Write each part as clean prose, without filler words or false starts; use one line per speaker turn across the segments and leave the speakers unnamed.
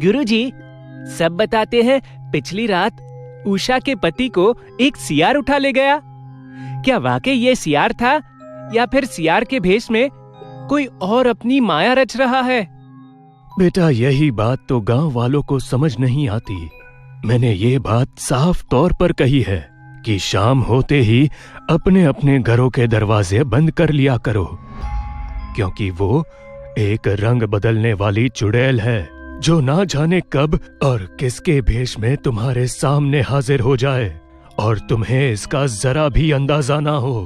गुरुजी, सब बताते हैं पिछली रात उषा के पति को एक सियार उठा ले गया। क्या वाकई ये सियार था या फिर सियार के भेष में कोई और अपनी माया रच रहा है?
बेटा, यही बात तो गांव वालों को समझ नहीं आती। मैंने ये बात साफ तौर पर कही है कि शाम होते ही अपने अपने घरों के दरवाजे बंद कर लिया करो, क्योंकि वो एक रंग बदलने वाली चुड़ैल है जो ना जाने कब और किसके भेष में तुम्हारे सामने हाजिर हो जाए और तुम्हें इसका जरा भी अंदाजा ना हो।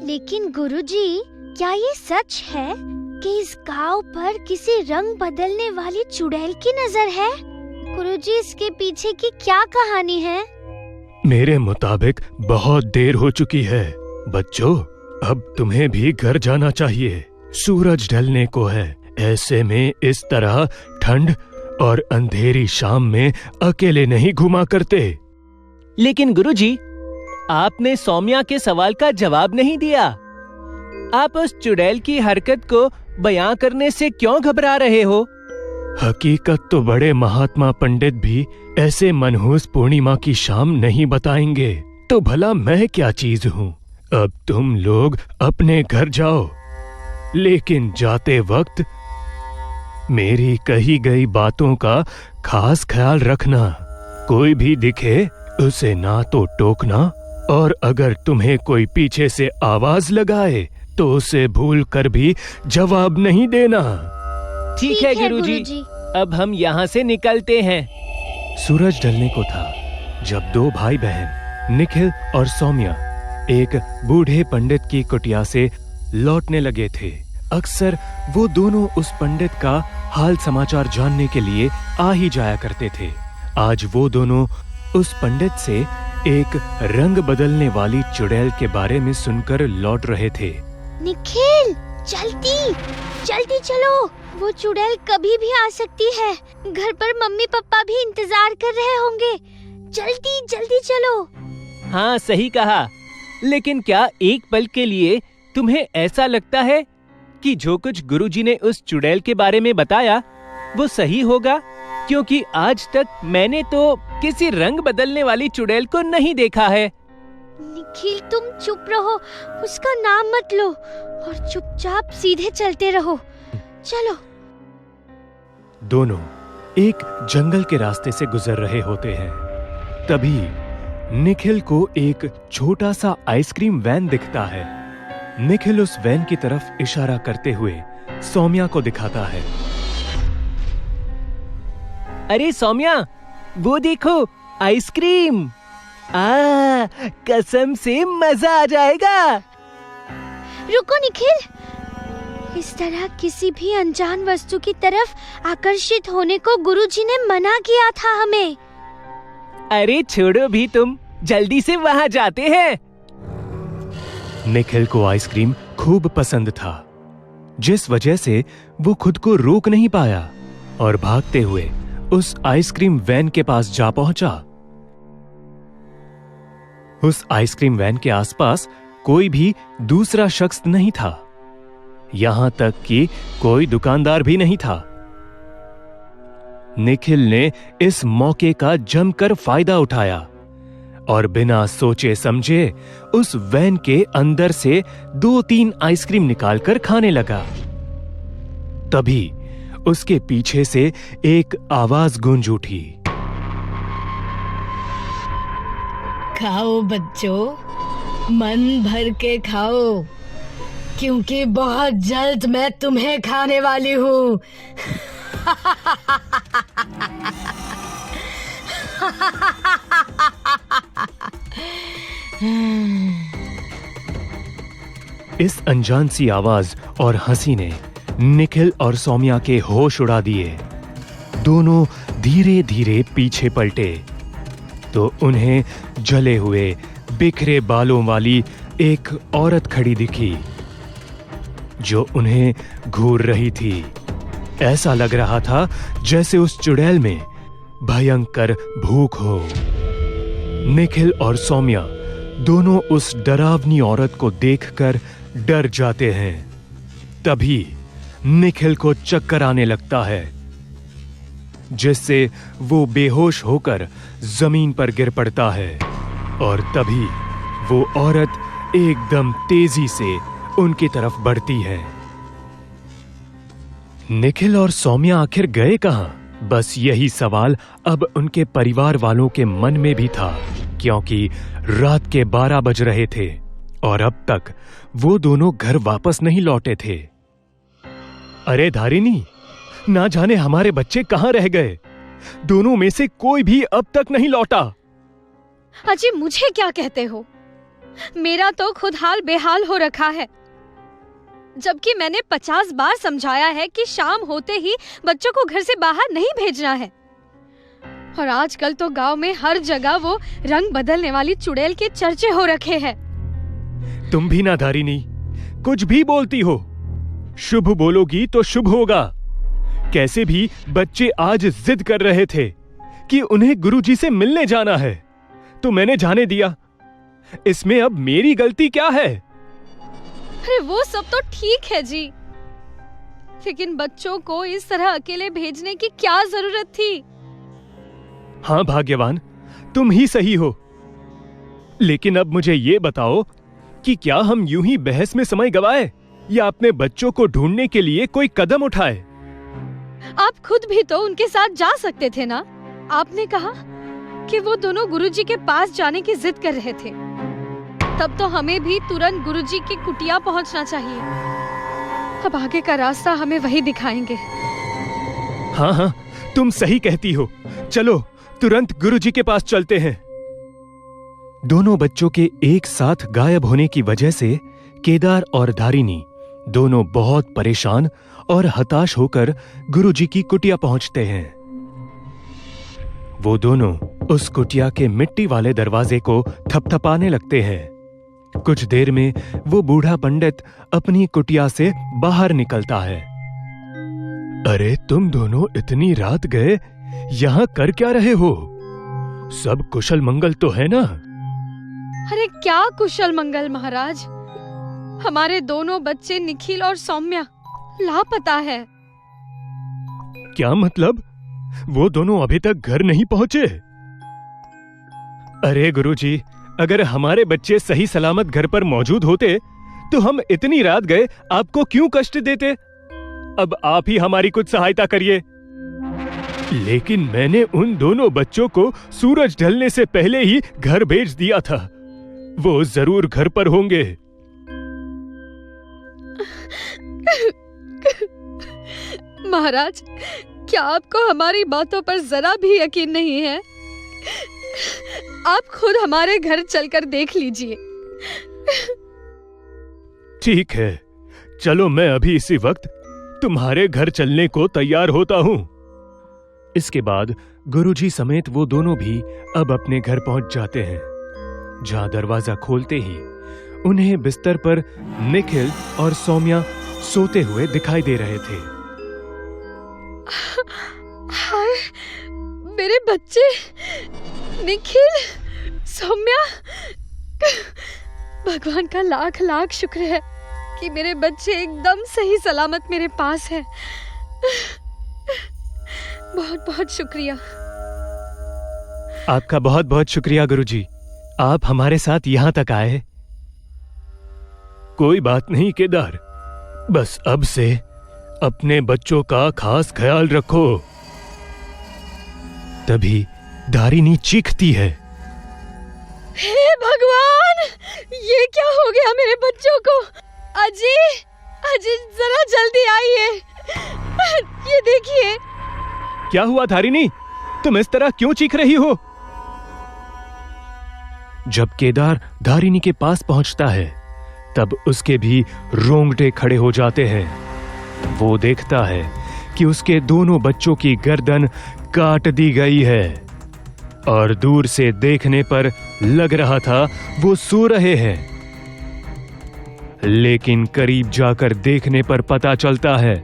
लेकिन गुरुजी, क्या ये सच है कि इस गांव पर किसी रंग बदलने वाली चुड़ैल की नजर है? गुरुजी, इसके पीछे की क्या कहानी है?
मेरे मुताबिक बहुत देर हो चुकी है। बच्चों, अब तुम्हें भी घर जाना चाहिए। सूरज ढलने को है। ऐसे में इस तरह ठंड और अंधेरी शाम में अकेले नहीं घुमा करते।
लेकिन गुरुजी, आपने सौम्या के सवाल का जवाब नहीं दिया। आप उस चुड़ैल की हरकत को बयां करने से क्यों घबरा रहे हो?
हकीकत तो बड़े महात्मा पंडित भी ऐसे मनहूस पूर्णिमा की शाम नहीं बताएंगे, तो भला मैं क्या चीज हूँ। अब तुम लोग अपने घर जाओ, लेकिन जाते वक्त मेरी कही गई बातों का खास ख्याल रखना। कोई भी दिखे उसे ना तो टोकना, और अगर तुम्हें कोई पीछे से आवाज लगाए तो उसे भूल कर भी जवाब नहीं देना।
ठीक है गुरुजी, अब हम यहाँ से निकलते हैं।
सूरज ढलने को था जब दो भाई बहन निखिल और सौम्या एक बूढ़े पंडित की कुटिया से लौटने लगे थे। अक्सर वो दोनों उस पंडित का हाल समाचार जानने के लिए आ ही जाया करते थे। आज वो दोनों उस पंडित से एक रंग बदलने वाली चुड़ैल के बारे में सुनकर लौट रहे थे।
निखिल, जल्दी जल्दी चलो, वो चुड़ैल कभी भी आ सकती है। घर पर मम्मी पापा भी इंतजार कर रहे होंगे। जल्दी जल्दी चलो।
हाँ, सही कहा। लेकिन क्या एक पल के लिए तुम्हें ऐसा लगता है कि जो कुछ गुरुजी ने उस चुड़ैल के बारे में बताया वो सही होगा? क्योंकि आज तक मैंने तो किसी रंग बदलने वाली चुड़ैल को नहीं देखा है।
निखिल, तुम चुप रहो, उसका नाम मत लो और चुपचाप सीधे चलते रहो। चलो।
दोनों एक जंगल के रास्ते से गुजर रहे होते हैं। तभी निखिल को एक छोटा सा आइसक्रीम वैन दिखता है। निखिल उस वैन की तरफ इशारा करते हुए सौम्या को दिखाता है।
अरे सौम्या, वो देखो, आइसक्रीम। कसम से मजा आ जाएगा।
रुको निखिल, इस तरह किसी भी अनजान वस्तु की तरफ आकर्षित होने को गुरुजी ने मना किया था हमें।
अरे छोड़ो भी तुम, जल्दी से वहां जाते हैं।
निखिल को आइसक्रीम खूब पसंद था, जिस वजह से वो खुद को रोक नहीं पाया और भागते हुए उस आइसक्रीम वैन के पास जा पहुंचा। उस आइसक्रीम वैन के आसपास कोई भी दूसरा शख्स नहीं था, यहां तक कि कोई दुकानदार भी नहीं था। निखिल ने इस मौके का जमकर फायदा उठाया और बिना सोचे समझे उस वैन के अंदर से 2-3 आइसक्रीम निकालकर खाने लगा। तभी उसके पीछे से एक आवाज गूंज उठी।
खाओ बच्चों, मन भर के खाओ, क्योंकि बहुत जल्द मैं तुम्हें खाने वाली हूँ।
इस अनजान सी आवाज और हंसी ने निखिल और सौम्या के होश उड़ा दिए। दोनों धीरे धीरे पीछे पलटे तो उन्हें जले हुए बिखरे बालों वाली एक औरत खड़ी दिखी जो उन्हें घूर रही थी। ऐसा लग रहा था जैसे उस चुड़ैल में भयंकर भूख हो। निखिल और सौम्या दोनों उस डरावनी औरत को देखकर डर जाते हैं। तभी निखिल को चक्कर आने लगता है। जिससे वो बेहोश होकर जमीन पर गिर पड़ता है। और तभी वो औरत एकदम तेजी से उनकी तरफ बढ़ती है। निखिल और सौम्या आखिर गए कहां? बस यही सवाल अब उनके परिवार वालों के मन में भी था, क्योंकि रात के 12 बज रहे थे और अब तक वो दोनों घर वापस नहीं लौटे थे। अरे धारिनी, ना जाने हमारे बच्चे कहां रह गए। दोनों में से कोई भी अब तक नहीं लौटा।
अजी, मुझे क्या कहते हो? मेरा तो खुद हाल बेहाल हो रखा है, जबकि मैंने 50 बार समझाया है कि शाम होते ही बच्चों को घर से बाहर नहीं भेजना है। और आजकल तो गांव में हर जगह वो रंग बदलने वाली चुड़ैल के चर्चे हो रखे हैं।
तुम भी ना धारिनी, कुछ भी बोलती हो। शुभ बोलोगी तो शुभ होगा। कैसे भी बच्चे आज जिद कर रहे थे कि उन्हें गुरुजी से मिलने जाना है, तो मैंने जाने दिया। इसमें अब मेरी गलती क्या है?
अरे वो सब तो ठीक है जी, लेकिन बच्चों को इस तरह अकेले भेजने की क्या जरूरत थी?
हाँ भाग्यवान, तुम ही सही हो। लेकिन अब मुझे ये बताओ कि क्या हम यूं ही बहस में समय गवाए या अपने बच्चों को ढूंढने के लिए कोई कदम उठाए?
आप खुद भी तो उनके साथ जा सकते थे ना। आपने कहा कि वो दोनों गुरुजी के पास जाने की जिद कर रहे थे, तब तो हमें भी तुरंत गुरुजी की कुटिया पहुंचना चाहिए। अब आगे का रास्ता हमें वही दिखाएंगे।
हाँ हाँ, तुम सही कहती हो। चलो तुरंत गुरुजी के पास चलते हैं। दोनों बच्चों के एक साथ गायब होने की वजह से केदार और धारिनी दोनों बहुत परेशान और हताश होकर गुरुजी की कुटिया पहुंचते हैं। वो दोनों उस कुटिया के मिट्टी वाले दरवाजे को थपथपाने लगते हैं। कुछ देर में वो बूढ़ा पंडित अपनी कुटिया से बाहर निकलता है। अरे तुम दोनों इतनी रात गए, यहां कर क्या रहे हो? सब कुशल मंगल तो है ना?
अरे क्या कुशल मंगल महाराज, हमारे दोनों बच्चे निखिल और सौम्या लापता है।
क्या मतलब? वो दोनों अभी तक घर नहीं पहुंचे? अरे गुरुजी, अगर हमारे बच्चे सही सलामत घर पर मौजूद होते तो हम इतनी रात गए आपको क्यों कष्ट देते? अब आप ही हमारी कुछ सहायता करिए। लेकिन मैंने उन दोनों बच्चों को सूरज ढलने से पहले ही घर भेज दिया था। वो जरूर घर पर होंगे।
महाराज, क्या आपको हमारी बातों पर जरा भी यकीन नहीं है? आप खुद हमारे घर चलकर देख लीजिए।
ठीक है, चलो मैं अभी इसी वक्त तुम्हारे घर चलने को तैयार होता हूं। इसके बाद गुरुजी समेत वो दोनों भी अब अपने घर पहुंच जाते हैं, जहां दरवाजा खोलते ही उन्हें बिस्तर पर निखिल और सौम्या सोते हुए दिखाई दे रहे थे।
हाय, मेरे बच्चे निखिल, सौम्या, भगवान का लाख लाख शुक्र है कि मेरे बच्चे एकदम सही सलामत मेरे पास हैं। बहुत बहुत शुक्रिया।
आपका बहुत बहुत शुक्रिया गुरुजी, आप हमारे साथ यहां तक आए। कोई बात नहीं केदार, बस अब से अपने बच्चों का खास ख्याल रखो। तभी धारिनी चीखती है,
हे भगवान, ये क्या हो गया मेरे बच्चों को? अजी, अजी जरा जल्दी आइए, ये देखिए।
क्या हुआ धारिनी, तुम इस तरह क्यों चीख रही हो? जब केदार धारिनी के पास पहुंचता है तब उसके भी रोंगटे खड़े हो जाते हैं। वो देखता है कि उसके दोनों बच्चों की गर्दन काट दी गई है और दूर से देखने पर लग रहा था वो सो रहे हैं, लेकिन करीब जाकर देखने पर पता चलता है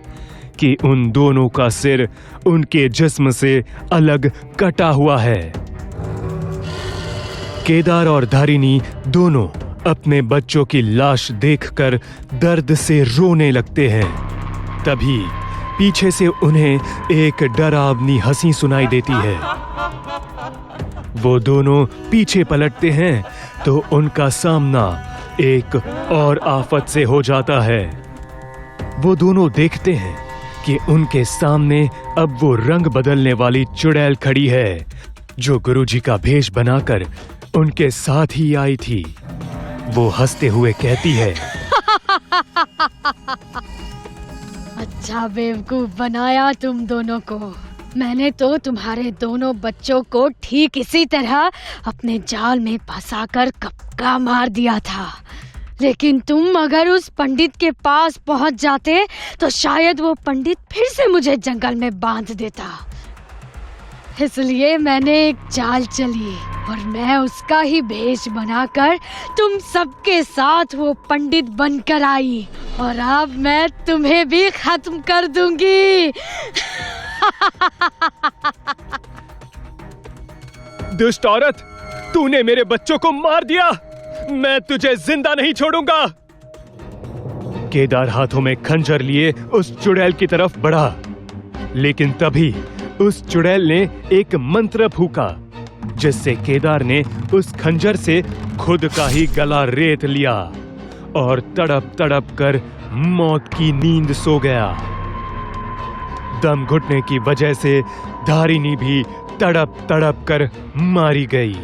कि उन दोनों का सिर उनके जिस्म से अलग कटा हुआ है। केदार और धारिनी दोनों अपने बच्चों की लाश देखकर दर्द से रोने लगते हैं। तभी पीछे से उन्हें एक डरावनी हंसी सुनाई देती है। वो दोनों पीछे पलटते हैं तो उनका सामना एक और आफत से हो जाता है। वो दोनों देखते हैं कि उनके सामने अब वो रंग बदलने वाली चुड़ैल खड़ी है, जो गुरुजी का भेष बनाकर उनके साथ ही आई थी। वो हंसते हुए कहती है,
अच्छा बेवकूफ बनाया तुम दोनों को। मैंने तो तुम्हारे दोनों बच्चों को ठीक इसी तरह अपने जाल में फंसाकर कपका मार दिया था, लेकिन तुम अगर उस पंडित के पास पहुंच जाते तो शायद वो पंडित फिर से मुझे जंगल में बांध देता। इसलिए मैंने एक चाल चली और मैं उसका ही भेष बनाकर तुम सबके साथ वो पंडित बनकर आई, और अब मैं तुम्हें भी खत्म कर दूंगी।
दुष्ट औरत, तूने मेरे बच्चों को मार दिया। मैं तुझे जिंदा नहीं छोड़ूंगा। केदार हाथों में खंजर लिए उस चुड़ैल की तरफ बढ़ा, लेकिन तभी उस चुड़ैल ने एक मंत्र फूका, जिससे केदार ने उस खंजर से खुद का ही गला रेत लिया और तड़प तड़प कर मौत की नींद सो गया। दम घुटने की वजह से धारिणी भी तड़प तड़प कर मारी गई।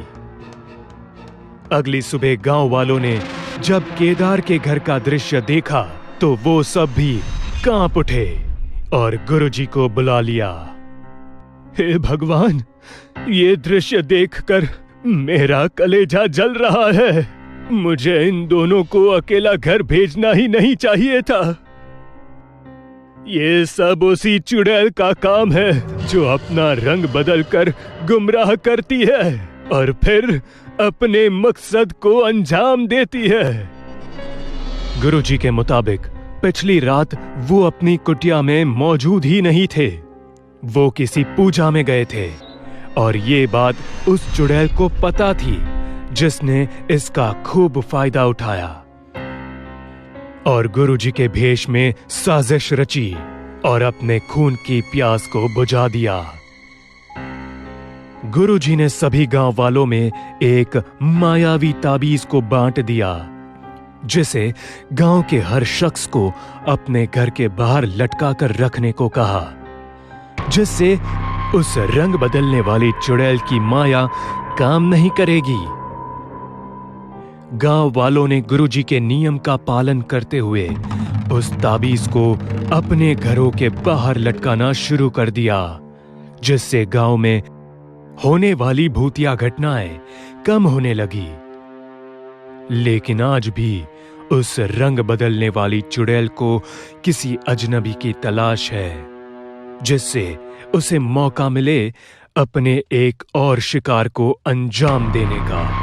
अगली सुबह गांव वालों ने जब केदार के घर का दृश्य देखा तो वो सब भी कांप उठे और गुरुजी को बुला लिया। हे भगवान, ये दृश्य देखकर मेरा कलेजा जल रहा है। मुझे इन दोनों को अकेला घर भेजना ही नहीं चाहिए था। ये सब उसी चुड़ैल का काम है, जो अपना रंग बदलकर गुमराह करती है और फिर अपने मकसद को अंजाम देती है। गुरुजी के मुताबिक पिछली रात वो अपनी कुटिया में मौजूद ही नहीं थे। वो किसी पूजा में गए थे और ये बात उस चुड़ैल को पता थी, जिसने इसका खूब फायदा उठाया और गुरुजी के भेष में साजिश रची और अपने खून की प्यास को बुझा दिया। गुरुजी ने सभी गांव वालों में एक मायावी ताबीज को बांट दिया, जिसे गांव के हर शख्स को अपने घर के बाहर लटका कर रखने को कहा, जिससे उस रंग बदलने वाली चुड़ैल की माया काम नहीं करेगी। गांव वालों ने गुरुजी के नियम का पालन करते हुए उस ताबीज को अपने घरों के बाहर लटकाना शुरू कर दिया, जिससे गांव में होने वाली भूतिया घटनाएं कम होने लगी। लेकिन आज भी उस रंग बदलने वाली चुड़ैल को किसी अजनबी की तलाश है, जिससे उसे मौका मिले अपने एक और शिकार को अंजाम देने का।